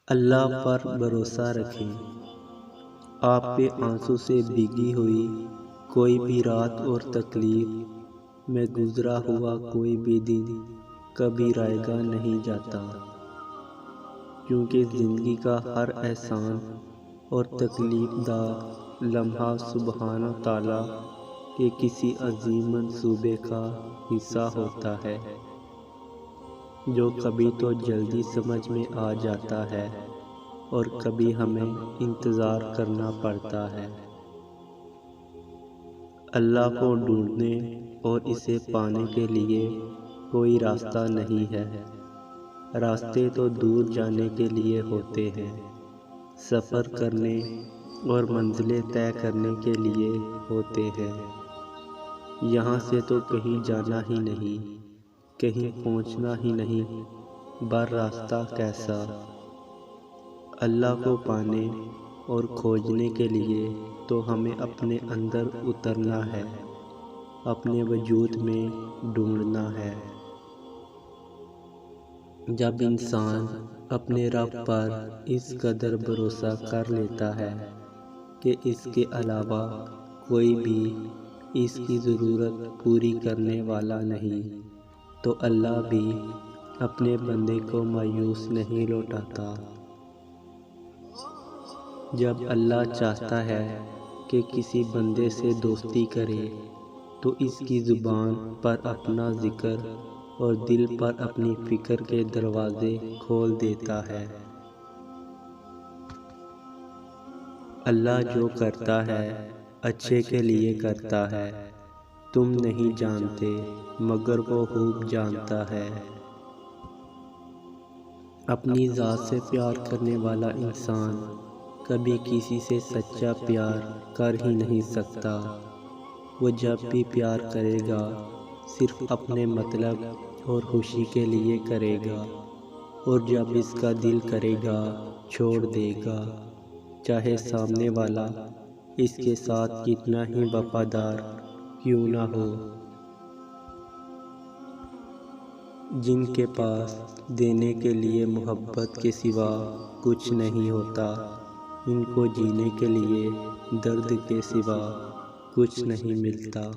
اللہ پر بھروسہ رکھیں۔ آپ پہ آنسو سے بھیگی ہوئی کوئی بھی رات اور تکلیف میں گزرا ہوا کوئی بھی دن کبھی رائے گا نہیں جاتا، کیونکہ زندگی کا ہر احسان اور تکلیف دہ لمحہ سبحانہ تعالیٰ کے کسی عظیم منصوبے کا حصہ ہوتا ہے، جو کبھی تو جلدی سمجھ میں آ جاتا ہے اور کبھی ہمیں انتظار کرنا پڑتا ہے۔ اللہ کو ڈھونڈنے اور اسے پانے کے لیے کوئی راستہ نہیں ہے، راستے تو دور جانے کے لیے ہوتے ہیں، سفر کرنے اور منزلیں طے کرنے کے لیے ہوتے ہیں۔ یہاں سے تو کہیں جانا ہی نہیں، کہیں پہنچنا ہی نہیں، بر راستہ کیسا؟ اللہ کو پانے اور کھوجنے کے لیے تو ہمیں اپنے اندر اترنا ہے، اپنے وجود میں ڈھونڈنا ہے۔ جب انسان اپنے رب پر اس قدر بھروسہ کر لیتا ہے کہ اس کے علاوہ کوئی بھی اس کی ضرورت پوری کرنے والا نہیں، تو اللہ بھی اپنے بندے کو مایوس نہیں لوٹاتا۔ جب اللہ چاہتا ہے کہ کسی بندے سے دوستی کرے تو اس کی زبان پر اپنا ذکر اور دل پر اپنی فکر کے دروازے کھول دیتا ہے۔ اللہ جو کرتا ہے اچھے کے لیے کرتا ہے، تم نہیں جانتے مگر وہ خوب جانتا ہے۔ اپنی ذات سے پیار کرنے والا انسان کبھی کسی سے سچا پیار کر ہی نہیں سکتا۔ وہ جب بھی پیار کرے گا صرف اپنے مطلب اور خوشی کے لیے کرے گا، اور جب اس کا دل کرے گا چھوڑ دے گا، چاہے سامنے والا اس کے ساتھ کتنا ہی وفادار کیوں نہ ہو۔ جن کے پاس دینے کے لیے محبت کے سوا کچھ نہیں ہوتا، ان کو جینے کے لیے درد کے سوا کچھ نہیں ملتا۔